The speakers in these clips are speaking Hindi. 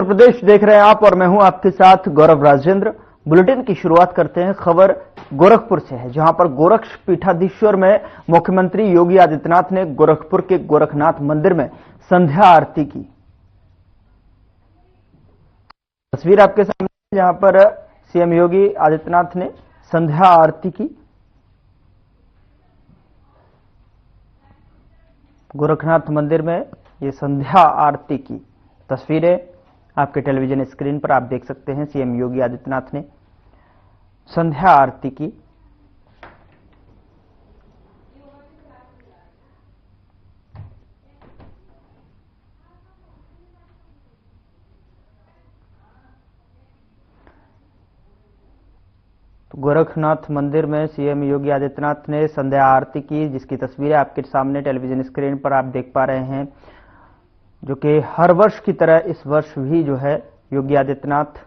उत्तर प्रदेश देख रहे हैं आप और मैं हूं आपके साथ गौरव राजेंद्र। बुलेटिन की शुरुआत करते हैं। खबर गोरखपुर से है, जहां पर गोरक्ष पीठाधीश्वर में मुख्यमंत्री योगी आदित्यनाथ ने गोरखपुर के गोरखनाथ मंदिर में संध्या आरती की। तस्वीर आपके सामने, जहां पर सीएम योगी आदित्यनाथ ने संध्या आरती की। गोरखनाथ मंदिर में ये संध्या आरती की तस्वीरें आपके टेलीविजन स्क्रीन पर आप देख सकते हैं। सीएम योगी आदित्यनाथ ने संध्या आरती की। तो गोरखनाथ मंदिर में सीएम योगी आदित्यनाथ ने संध्या आरती की, जिसकी तस्वीरें आपके सामने टेलीविजन स्क्रीन पर आप देख पा रहे हैं, जो कि हर वर्ष की तरह इस वर्ष भी जो है योगी आदित्यनाथ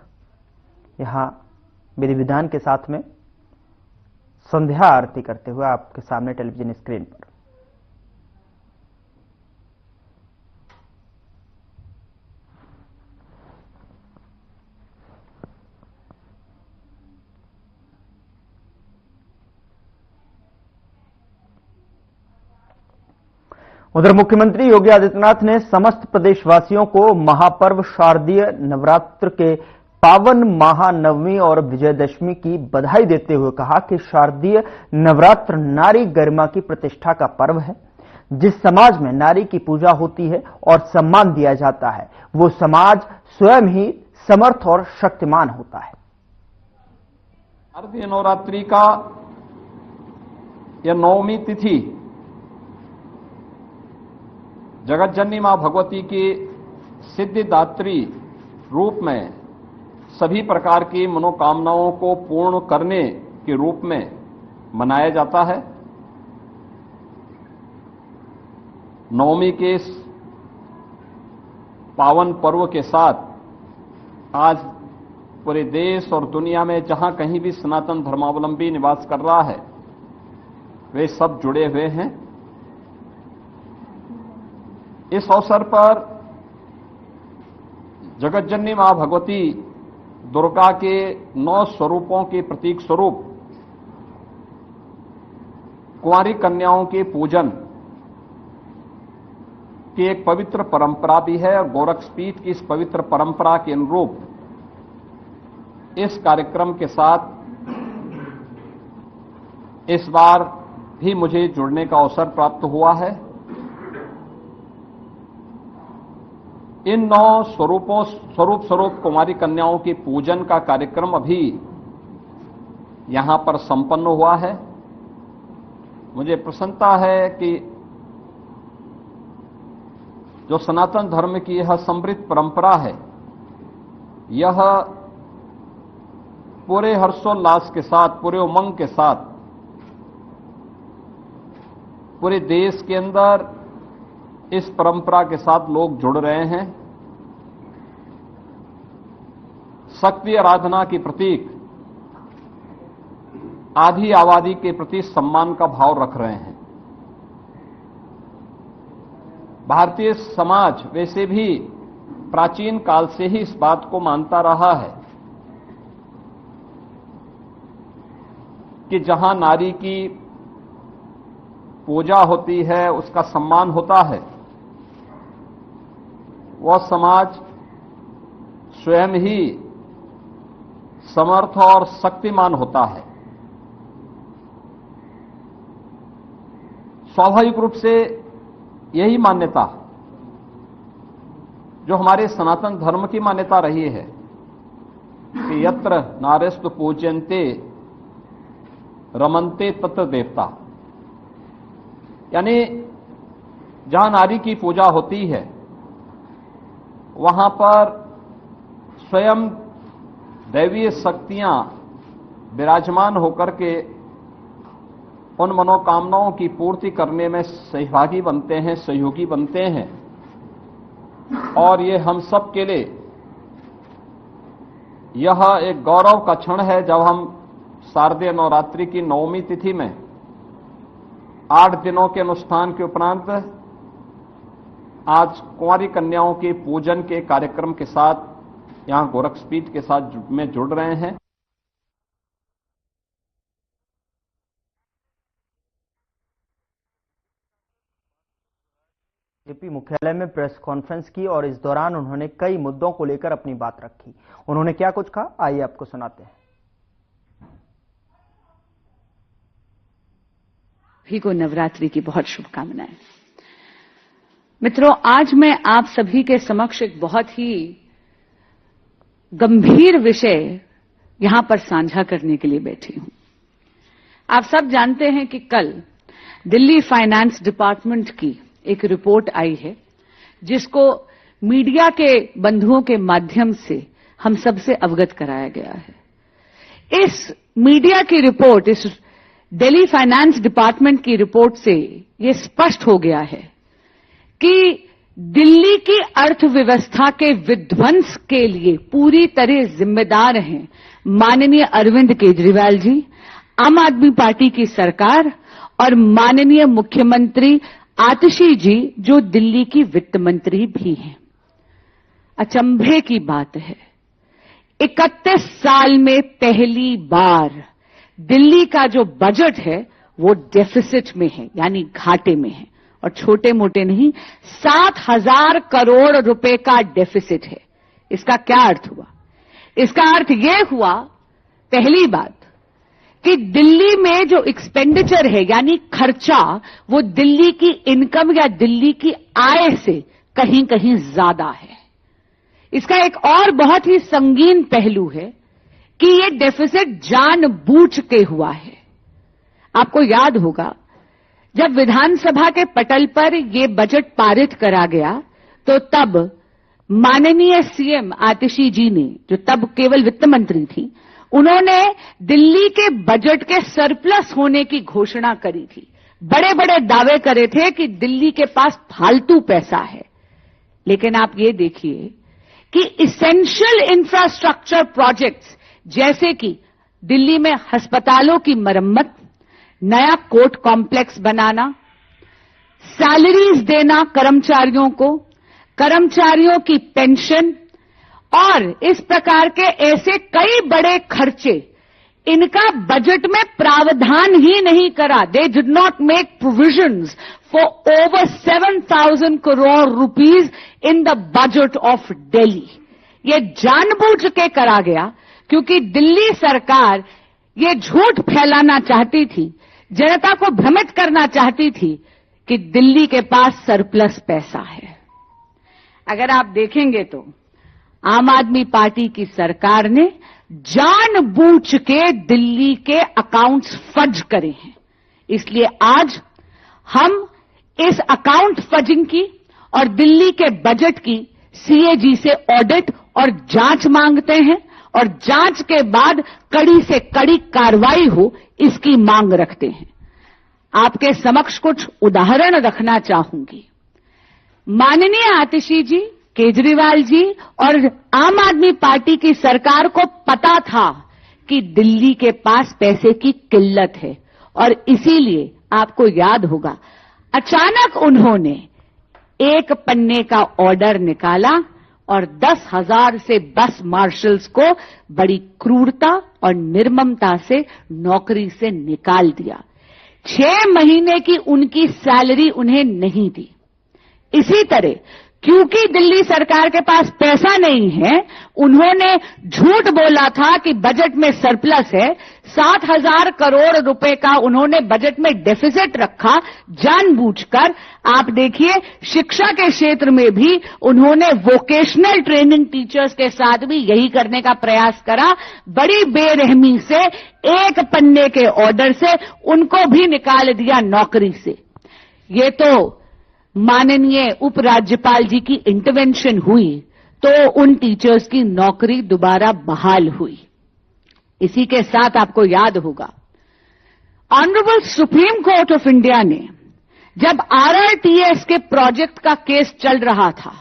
यहां विधि विधान के साथ में संध्या आरती करते हुए आपके सामने टेलीविजन स्क्रीन पर। उधर मुख्यमंत्री योगी आदित्यनाथ ने समस्त प्रदेशवासियों को महापर्व शारदीय नवरात्र के पावन महानवमी और विजयदशमी की बधाई देते हुए कहा कि शारदीय नवरात्र नारी गरिमा की प्रतिष्ठा का पर्व है। जिस समाज में नारी की पूजा होती है और सम्मान दिया जाता है, वो समाज स्वयं ही समर्थ और शक्तिमान होता है। शारदीय नवरात्रि का यह नवमी तिथि जगत जननी मां भगवती की सिद्धिदात्री रूप में सभी प्रकार की मनोकामनाओं को पूर्ण करने के रूप में मनाया जाता है। नवमी के इस पावन पर्व के साथ आज पूरे देश और दुनिया में जहां कहीं भी सनातन धर्मावलंबी निवास कर रहा है, वे सब जुड़े हुए हैं। इस अवसर पर जगत जननी मां भगवती दुर्गा के 9 स्वरूपों के प्रतीक स्वरूप कुंवारी कन्याओं के पूजन की एक पवित्र परंपरा भी है और गोरक्षपीठ की इस पवित्र परंपरा के अनुरूप इस कार्यक्रम के साथ इस बार भी मुझे जुड़ने का अवसर प्राप्त हुआ है। इन 9 स्वरूप कुमारी कन्याओं के पूजन का कार्यक्रम अभी यहां पर संपन्न हुआ है। मुझे प्रसन्नता है कि जो सनातन धर्म की यह समृद्ध परंपरा है, यह पूरे हर्षोल्लास के साथ, पूरे उमंग के साथ पूरे देश के अंदर इस परंपरा के साथ लोग जुड़ रहे हैं। शक्ति आराधना के प्रतीक आधी आबादी के प्रति सम्मान का भाव रख रहे हैं। भारतीय समाज वैसे भी प्राचीन काल से ही इस बात को मानता रहा है कि जहां नारी की पूजा होती है, उसका सम्मान होता है, वह समाज स्वयं ही समर्थ और शक्तिमान होता है। स्वाभाविक रूप से यही मान्यता जो हमारे सनातन धर्म की मान्यता रही है कि यत्र नारेस्तु पूज्यन्ते रमन्ते तत्र देवता, यानी जहां नारी की पूजा होती है वहां पर स्वयं दैवीय शक्तियां विराजमान होकर के उन मनोकामनाओं की पूर्ति करने में सहभागी बनते हैं, सहयोगी बनते हैं। और ये हम सब के लिए यह एक गौरव का क्षण है जब हम शारदीय नवरात्रि की नवमी तिथि में 8 दिनों के अनुष्ठान के उपरांत आज कुंवारी कन्याओं के पूजन के कार्यक्रम के साथ यहां गोरखपीठ के साथ में जुड़ रहे हैं। जेपी मुख्यालय में प्रेस कॉन्फ्रेंस की और इस दौरान उन्होंने कई मुद्दों को लेकर अपनी बात रखी। उन्होंने क्या कुछ कहा, आइए आपको सुनाते हैं। सभी को नवरात्रि की बहुत शुभकामनाएं। मित्रों, आज मैं आप सभी के समक्ष एक बहुत ही गंभीर विषय यहां पर साझा करने के लिए बैठी हूं। आप सब जानते हैं कि कल दिल्ली फाइनेंस डिपार्टमेंट की एक रिपोर्ट आई है, जिसको मीडिया के बंधुओं के माध्यम से हम सबसे अवगत कराया गया है। इस मीडिया की रिपोर्ट, इस दिल्ली फाइनेंस डिपार्टमेंट की रिपोर्ट से यह स्पष्ट हो गया है कि दिल्ली की अर्थव्यवस्था के विध्वंस के लिए पूरी तरह जिम्मेदार हैं माननीय अरविंद केजरीवाल जी, आम आदमी पार्टी की सरकार और माननीय मुख्यमंत्री आतिशी जी, जो दिल्ली की वित्त मंत्री भी हैं। अचंभे की बात है, 31 साल में पहली बार दिल्ली का जो बजट है वो डेफिसिट में है, यानी घाटे में है, और छोटे मोटे नहीं, 7,000 करोड़ रुपए का डेफिसिट है। इसका क्या अर्थ हुआ? इसका अर्थ यह हुआ, पहली बात, कि दिल्ली में जो एक्सपेंडिचर है यानी खर्चा, वो दिल्ली की इनकम या दिल्ली की आय से कहीं कहीं ज्यादा है। इसका एक और बहुत ही संगीन पहलू है कि ये डेफिसिट जानबूझ के हुआ है। आपको याद होगा, जब विधानसभा के पटल पर यह बजट पारित करा गया तो तब माननीय सीएम आतिशी जी ने, जो तब केवल वित्त मंत्री थी, उन्होंने दिल्ली के बजट के सरप्लस होने की घोषणा करी थी। बड़े बड़े दावे करे थे कि दिल्ली के पास फालतू पैसा है। लेकिन आप ये देखिए कि इसेंशियल इंफ्रास्ट्रक्चर प्रोजेक्ट्स, जैसे कि दिल्ली में अस्पतालों की मरम्मत, नया कोर्ट कॉम्प्लेक्स बनाना, सैलरीज देना कर्मचारियों को, कर्मचारियों की पेंशन और इस प्रकार के ऐसे कई बड़े खर्चे, इनका बजट में प्रावधान ही नहीं करा। They did not make provisions for over 7,000 crore rupees in the budget of Delhi. ये जानबूझ के करा गया क्योंकि दिल्ली सरकार ये झूठ फैलाना चाहती थी, जनता को भ्रमित करना चाहती थी कि दिल्ली के पास सरप्लस पैसा है। अगर आप देखेंगे तो आम आदमी पार्टी की सरकार ने जानबूझ के दिल्ली के अकाउंट्स फज करे हैं। इसलिए आज हम इस अकाउंट फजिंग की और दिल्ली के बजट की सीएजी से ऑडिट और जांच मांगते हैं, और जांच के बाद कड़ी से कड़ी कार्रवाई हो, इसकी मांग रखते हैं। आपके समक्ष कुछ उदाहरण रखना चाहूंगी। माननीय आतिशी जी, केजरीवाल जी और आम आदमी पार्टी की सरकार को पता था कि दिल्ली के पास पैसे की किल्लत है, और इसीलिए आपको याद होगा, अचानक उन्होंने एक पन्ने का ऑर्डर निकाला और 10,000 से 10 मार्शल्स को बड़ी क्रूरता और निर्ममता से नौकरी से निकाल दिया। 6 महीने की उनकी सैलरी उन्हें नहीं दी। इसी तरह क्योंकि दिल्ली सरकार के पास पैसा नहीं है, उन्होंने झूठ बोला था कि बजट में सरप्लस है। 7,000 करोड़ रुपए का उन्होंने बजट में डेफिसिट रखा जानबूझकर। आप देखिए, शिक्षा के क्षेत्र में भी उन्होंने वोकेशनल ट्रेनिंग टीचर्स के साथ भी यही करने का प्रयास करा। बड़ी बेरहमी से एक पन्ने के ऑर्डर से उनको भी निकाल दिया नौकरी से। ये तो माननीय उपराज्यपाल जी की इंटरवेंशन हुई तो उन टीचर्स की नौकरी दोबारा बहाल हुई। इसी के साथ आपको याद होगा, honourable supreme court of India ने जब आरआरटीएस के प्रोजेक्ट का केस चल रहा था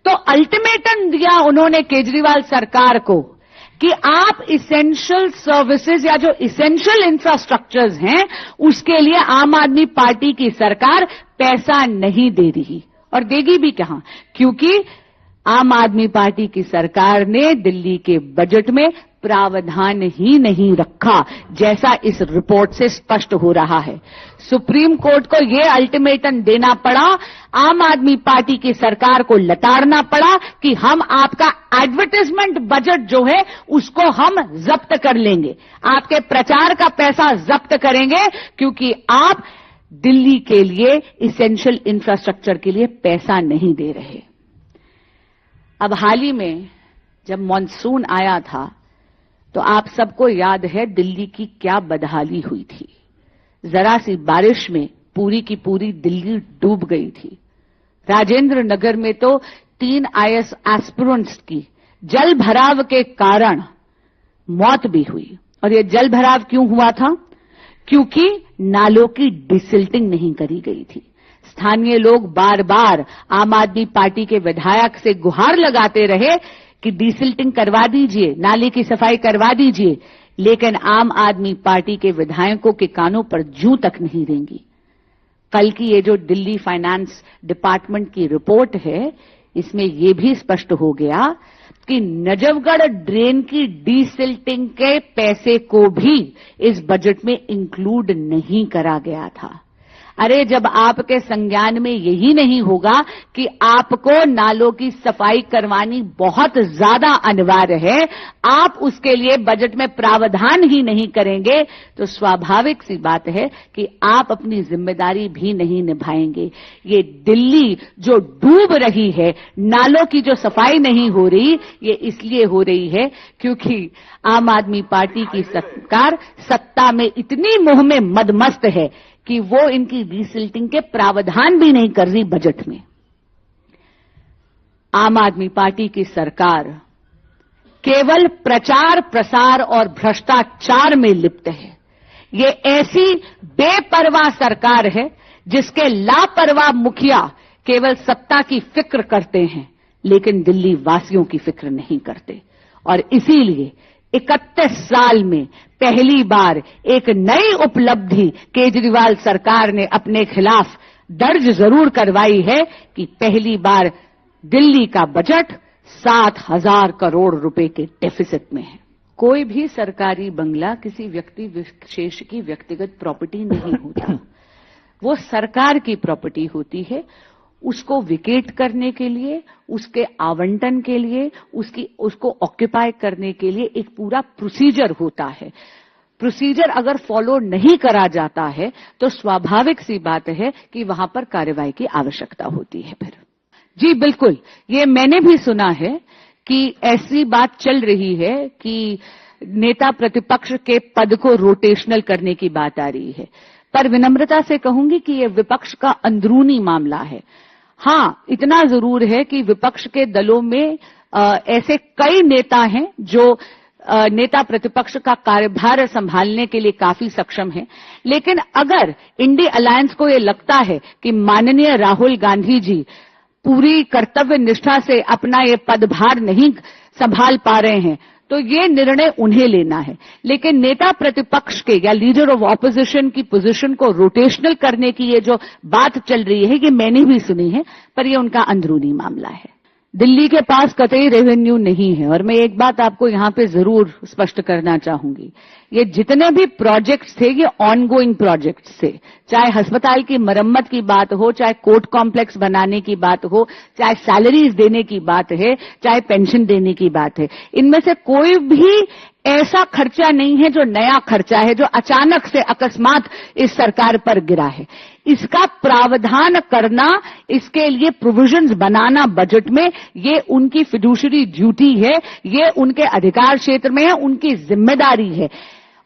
तो अल्टीमेटम दिया उन्होंने केजरीवाल सरकार को कि आप इसेंशियल सर्विसेज या जो इसेंशियल इंफ्रास्ट्रक्चर्स हैं उसके लिए आम आदमी पार्टी की सरकार पैसा नहीं दे रही, और देगी भी कहां, क्योंकि आम आदमी पार्टी की सरकार ने दिल्ली के बजट में प्रावधान ही नहीं रखा, जैसा इस रिपोर्ट से स्पष्ट हो रहा है। सुप्रीम कोर्ट को यह अल्टीमेटम देना पड़ा, आम आदमी पार्टी की सरकार को लताड़ना पड़ा कि हम आपका एडवर्टाइजमेंट बजट जो है उसको हम जब्त कर लेंगे, आपके प्रचार का पैसा जब्त करेंगे, क्योंकि आप दिल्ली के लिए इसेंशियल इंफ्रास्ट्रक्चर के लिए पैसा नहीं दे रहे। अब हाल ही में जब मॉनसून आया था तो आप सबको याद है दिल्ली की क्या बदहाली हुई थी। जरा सी बारिश में पूरी की पूरी दिल्ली डूब गई थी। राजेंद्र नगर में तो 3 IAS एस्पिरेंट्स की जल भराव के कारण मौत भी हुई। और यह जल भराव क्यों हुआ था? क्योंकि नालों की डिसिल्टिंग नहीं करी गई थी। स्थानीय लोग बार बार आम आदमी पार्टी के विधायक से गुहार लगाते रहे कि डिसिल्टिंग करवा दीजिए, नाले की सफाई करवा दीजिए, लेकिन आम आदमी पार्टी के विधायकों के कानों पर जूं तक नहीं देंगी। कल की ये जो दिल्ली फाइनेंस डिपार्टमेंट की रिपोर्ट है, इसमें यह भी स्पष्ट हो गया कि नजफगढ़ ड्रेन की डिसिल्टिंग के पैसे को भी इस बजट में इंक्लूड नहीं करा गया था। अरे जब आपके संज्ञान में यही नहीं होगा कि आपको नालों की सफाई करवानी बहुत ज्यादा अनिवार्य है, आप उसके लिए बजट में प्रावधान ही नहीं करेंगे, तो स्वाभाविक सी बात है कि आप अपनी जिम्मेदारी भी नहीं निभाएंगे। ये दिल्ली जो डूब रही है, नालों की जो सफाई नहीं हो रही, ये इसलिए हो रही है क्योंकि आम आदमी पार्टी की सरकार सत्ता में इतनी मोह में मदमस्त है कि वो इनकी डिसिल्टिंग के प्रावधान भी नहीं कर रही बजट में। आम आदमी पार्टी की सरकार केवल प्रचार प्रसार और भ्रष्टाचार में लिप्त है। ये ऐसी बेपरवाह सरकार है जिसके लापरवाह मुखिया केवल सत्ता की फिक्र करते हैं, लेकिन दिल्ली वासियों की फिक्र नहीं करते। और इसीलिए 31 साल में पहली बार एक नई उपलब्धि केजरीवाल सरकार ने अपने खिलाफ दर्ज जरूर करवाई है कि पहली बार दिल्ली का बजट 7,000 करोड़ रुपए के डेफिसिट में है। कोई भी सरकारी बंगला किसी व्यक्ति विशेष की व्यक्तिगत प्रॉपर्टी नहीं होता, वो सरकार की प्रॉपर्टी होती है। उसको विकेट करने के लिए, उसके आवंटन के लिए, उसको ऑक्यूपाई करने के लिए एक पूरा प्रोसीजर होता है। प्रोसीजर अगर फॉलो नहीं करा जाता है तो स्वाभाविक सी बात है कि वहां पर कार्रवाई की आवश्यकता होती है। फिर जी बिल्कुल, ये मैंने भी सुना है कि ऐसी बात चल रही है कि नेता प्रतिपक्ष के पद को रोटेशनल करने की बात आ रही है, पर विनम्रता से कहूंगी कि यह विपक्ष का अंदरूनी मामला है। हां, इतना जरूर है कि विपक्ष के दलों में ऐसे कई नेता हैं जो नेता प्रतिपक्ष का कार्यभार संभालने के लिए काफी सक्षम हैं, लेकिन अगर इंडी अलायंस को ये लगता है कि माननीय राहुल गांधी जी पूरी कर्तव्य निष्ठा से अपना ये पदभार नहीं संभाल पा रहे हैं, तो ये निर्णय उन्हें लेना है। लेकिन नेता प्रतिपक्ष के या लीडर ऑफ ऑपोजिशन की पोजीशन को रोटेशनल करने की ये जो बात चल रही है, ये मैंने भी सुनी है, पर ये उनका अंदरूनी मामला है। दिल्ली के पास कतई रेवेन्यू नहीं है। और मैं एक बात आपको यहां पे जरूर स्पष्ट करना चाहूंगी, ये जितने भी प्रोजेक्ट्स थे ये ऑनगोइंग प्रोजेक्ट्स थे। चाहे अस्पताल की मरम्मत की बात हो, चाहे कोर्ट कॉम्प्लेक्स बनाने की बात हो, चाहे सैलरीज देने की बात है, चाहे पेंशन देने की बात है, इनमें से कोई भी ऐसा खर्चा नहीं है जो नया खर्चा है, जो अचानक से अकस्मात इस सरकार पर गिरा है। इसका प्रावधान करना, इसके लिए प्रोविजंस बनाना बजट में, ये उनकी फिड्यूशरी ड्यूटी है, ये उनके अधिकार क्षेत्र में है, उनकी जिम्मेदारी है।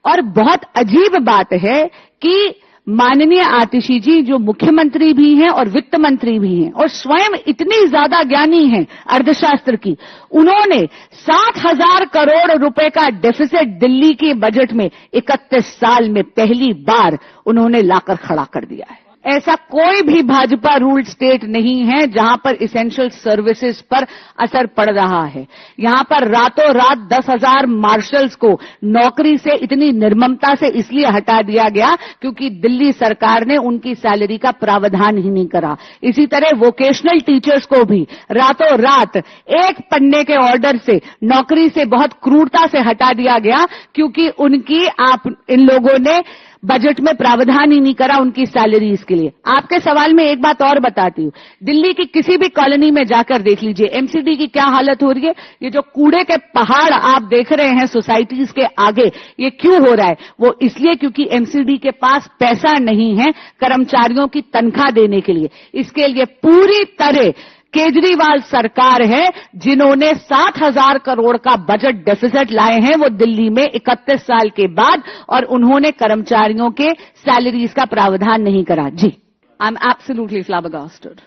और बहुत अजीब बात है कि माननीय आतिशी जी जो मुख्यमंत्री भी हैं और वित्त मंत्री भी हैं और स्वयं इतनी ज्यादा ज्ञानी हैं अर्थशास्त्र की, उन्होंने 7,000 करोड़ रुपए का डेफिसिट दिल्ली के बजट में 31 साल में पहली बार उन्होंने लाकर खड़ा कर दिया है। ऐसा कोई भी भाजपा रूल्ड स्टेट नहीं है जहां पर इसेंशियल सर्विसेज पर असर पड़ रहा है। यहां पर रातों रात 10,000 मार्शल्स को नौकरी से इतनी निर्ममता से इसलिए हटा दिया गया क्योंकि दिल्ली सरकार ने उनकी सैलरी का प्रावधान ही नहीं करा। इसी तरह वोकेशनल टीचर्स को भी रातों रात एक पन्ने के ऑर्डर से नौकरी से बहुत क्रूरता से हटा दिया गया क्योंकि उनकी इन लोगों ने बजट में प्रावधान ही नहीं करा उनकी सैलरीज के लिए। आपके सवाल में एक बात और बताती हूं, दिल्ली की किसी भी कॉलोनी में जाकर देख लीजिए एमसीडी की क्या हालत हो रही है। ये जो कूड़े के पहाड़ आप देख रहे हैं सोसाइटीज के आगे, ये क्यों हो रहा है? वो इसलिए क्योंकि एमसीडी के पास पैसा नहीं है कर्मचारियों की तनख्वाह देने के लिए। इसके लिए पूरी तरह केजरीवाल सरकार है जिन्होंने 7,000 करोड़ का बजट डेफिसिट लाए हैं वो दिल्ली में 31 साल के बाद, और उन्होंने कर्मचारियों के सैलरीज का प्रावधान नहीं करा। जी, I am absolutely flabbergasted.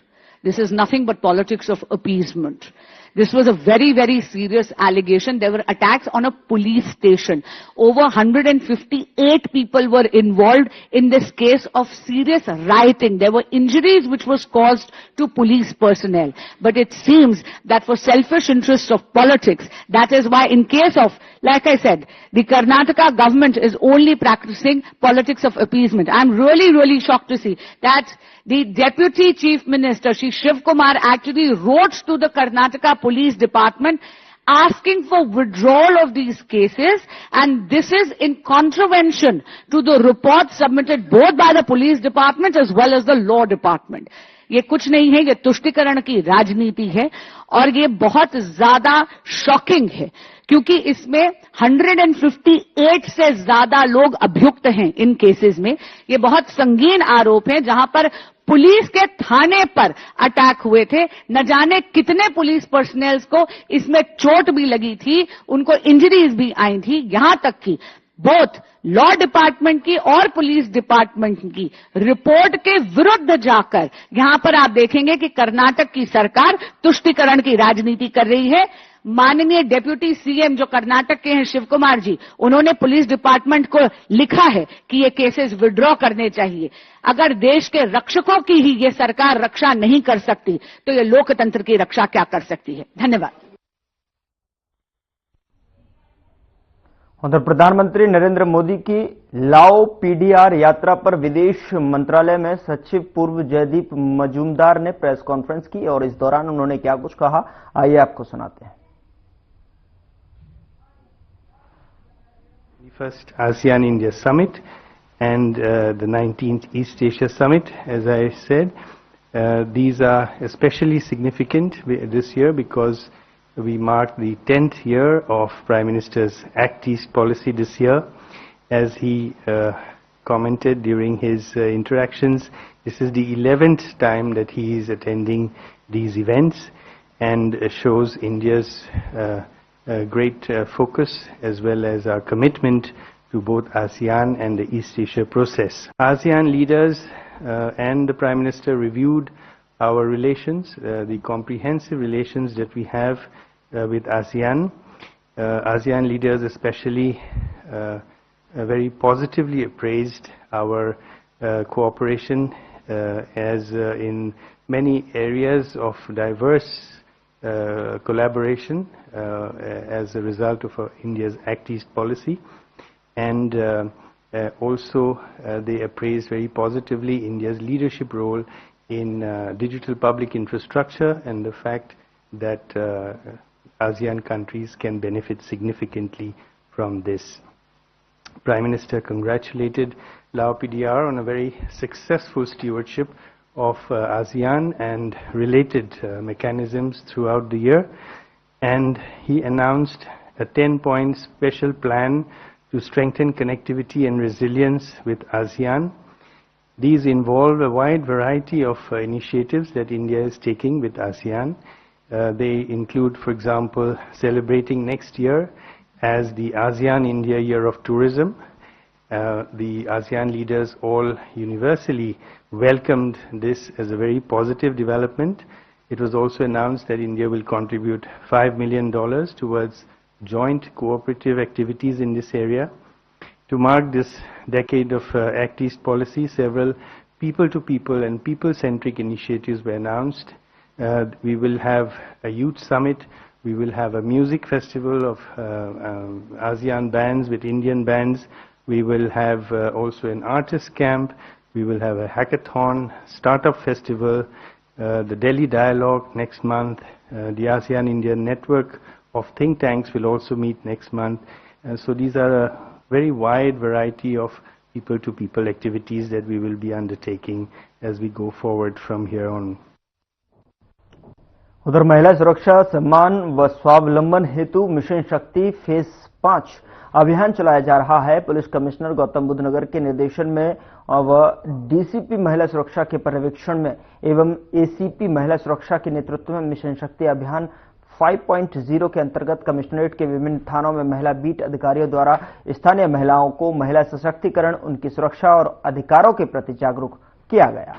This is nothing but politics of appeasement. This was a very, very serious allegation. There were attacks on a police station. Over 158 people were involved in this case of serious rioting. There were injuries which was caused to police personnel. But it seems that for selfish interests of politics, that is why in case of, like I said, the Karnataka government is only practicing politics of appeasement. I'm really, really shocked to see that the Deputy Chief Minister, Shri Shiv Kumar, actually wrote to the Karnataka Police Department asking for withdrawal of these cases, and this is in contravention to the report submitted both by the Police Department as well as the Law Department. ये कुछ नहीं है, ये तुष्टीकरण की राजनीति है और ये बहुत ज्यादा शॉकिंग है क्योंकि इसमें 158 से ज्यादा लोग अभियुक्त हैं इन केसेस में। ये बहुत संगीन आरोप है जहां पर पुलिस के थाने पर अटैक हुए थे। न जाने कितने पुलिस पर्सनल्स को इसमें चोट भी लगी थी, उनको इंजरीज भी आई थी। यहां तक कि बोथ लॉ डिपार्टमेंट की और पुलिस डिपार्टमेंट की रिपोर्ट के विरुद्ध जाकर यहां पर आप देखेंगे कि कर्नाटक की सरकार तुष्टीकरण की राजनीति कर रही है। माननीय डेप्यूटी सीएम जो कर्नाटक के हैं शिव कुमार जी, उन्होंने पुलिस डिपार्टमेंट को लिखा है कि ये केसेस विड्रॉ करने चाहिए। अगर देश के रक्षकों की ही ये सरकार रक्षा नहीं कर सकती तो ये लोकतंत्र की रक्षा क्या कर सकती है? धन्यवाद। उधर प्रधानमंत्री नरेंद्र मोदी की लाओ पीडीआर यात्रा पर विदेश मंत्रालय में सचिव पूर्व जयदीप मजूमदार ने प्रेस कॉन्फ्रेंस की और इस दौरान उन्होंने क्या कुछ कहा, आइए आपको सुनाते हैं। First ASEAN-India Summit and the 19th East Asia Summit, as I said. These are especially significant this year because we mark the 10th year of Prime Minister's Act East policy this year. As he commented during his interactions, this is the 11th time that he is attending these events and shows India's great focus as well as our commitment to both ASEAN and the East Asia process. ASEAN leaders and the Prime Minister reviewed our relations, the comprehensive relations that we have with ASEAN. ASEAN leaders especially very positively appraised our cooperation as in many areas of diverse collaboration as a result of India's Act East policy, and also they appraised very positively India's leadership role in digital public infrastructure and the fact that ASEAN countries can benefit significantly from this. Prime Minister congratulated Lao PDR on a very successful stewardship of ASEAN and related mechanisms throughout the year, and he announced a 10-point special plan to strengthen connectivity and resilience with ASEAN. These involve a wide variety of initiatives that India is taking with ASEAN. They include, for example, celebrating next year as the ASEAN India Year of Tourism. The ASEAN leaders all universally welcomed this as a very positive development. It was also announced that India will contribute $5 million towards joint cooperative activities in this area. To mark this decade of Act East policy, several people-to-people and people-centric initiatives were announced. We will have a youth summit. We will have a music festival of ASEAN bands with Indian bands. We will have also an artist camp. We will have a hackathon, startup festival, the Delhi Dialogue next month. The ASEAN India Network of think tanks will also meet next month. So these are a very wide variety of people-to-people activities that we will be undertaking as we go forward from here on. उधर महिला सुरक्षा, सम्मान व स्वावलंबन हेतु मिशन शक्ति फेज 5 अभियान चलाया जा रहा है। पुलिस कमिश्नर गौतम बुद्ध नगर के निर्देशन में व डीसीपी महिला सुरक्षा के पर्यवेक्षण में एवं एसीपी महिला सुरक्षा के नेतृत्व में मिशन शक्ति अभियान 5.0 के अंतर्गत कमिश्नरेट के विभिन्न थानों में महिला बीट अधिकारियों द्वारा स्थानीय महिलाओं को महिला सशक्तिकरण, उनकी सुरक्षा और अधिकारों के प्रति जागरूक किया गया।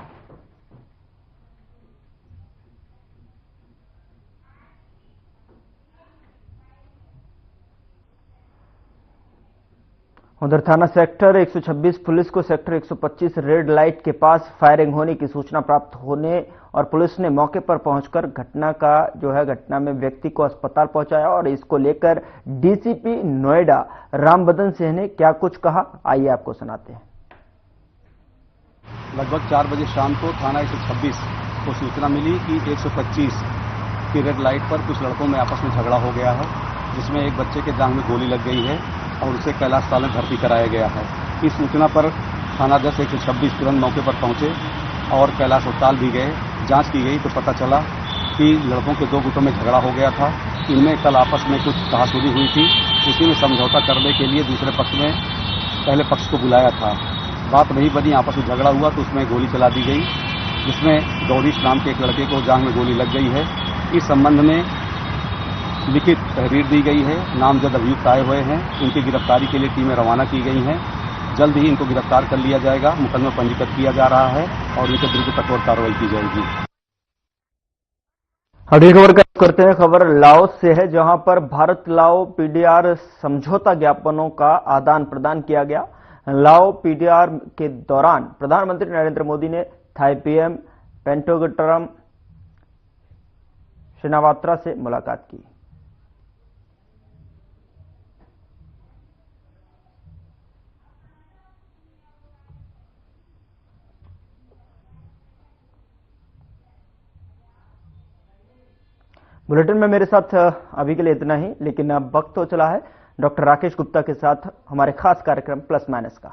उधर थाना सेक्टर 126 पुलिस को सेक्टर 125 रेड लाइट के पास फायरिंग होने की सूचना प्राप्त होने और पुलिस ने मौके पर पहुंचकर घटना में व्यक्ति को अस्पताल पहुंचाया और इसको लेकर डीसीपी नोएडा रामबदन सिंह ने क्या कुछ कहा, आइए आपको सुनाते हैं। लगभग 4 बजे शाम को थाना 126 को सूचना मिली कि 125 की रेड लाइट पर कुछ लड़कों में आपस में झगड़ा हो गया है, जिसमें एक बच्चे के जांघ में गोली लग गई है और उसे कैलाश अस्पताल में भर्ती कराया गया है। इस सूचना पर थाना 126 तुरंत मौके पर पहुंचे और कैलाश अस्पताल भी गए। जांच की गई तो पता चला कि लड़कों के 2 गुटों में झगड़ा हो गया था। इनमें कल आपस में कुछ कहासुनी हुई थी, उसी में समझौता करने के लिए दूसरे पक्ष में पहले पक्ष को बुलाया था। बात नहीं बनी, आपस में झगड़ा हुआ तो उसमें गोली चला दी गई, जिसमें गौरीश नाम के एक लड़के को जांघ में गोली लग गई है। इस संबंध में लिखित तहरीर दी गई है। नामजद अभियुक्त आए हुए हैं, इनकी गिरफ्तारी के लिए टीमें रवाना की गई हैं। जल्द ही इनको गिरफ्तार कर लिया जाएगा, मुकदमा पंजीकृत किया जा रहा है और इनके विरुद्ध कठोर कार्रवाई की जाएगी। अगली खबर करते हैं। खबर लाओस से है, जहां पर भारत लाओ पीडीआर समझौता ज्ञापनों का आदान प्रदान किया गया। लाओ पीडीआर के दौरान प्रधानमंत्री नरेंद्र मोदी ने थाई पीएम पेंटोगट्रम शिनावात्रा से मुलाकात की। बुलेटिन में मेरे साथ अभी के लिए इतना ही, लेकिन अब वक्त हो चला है डॉक्टर राकेश गुप्ता के साथ हमारे खास कार्यक्रम प्लस माइनस का।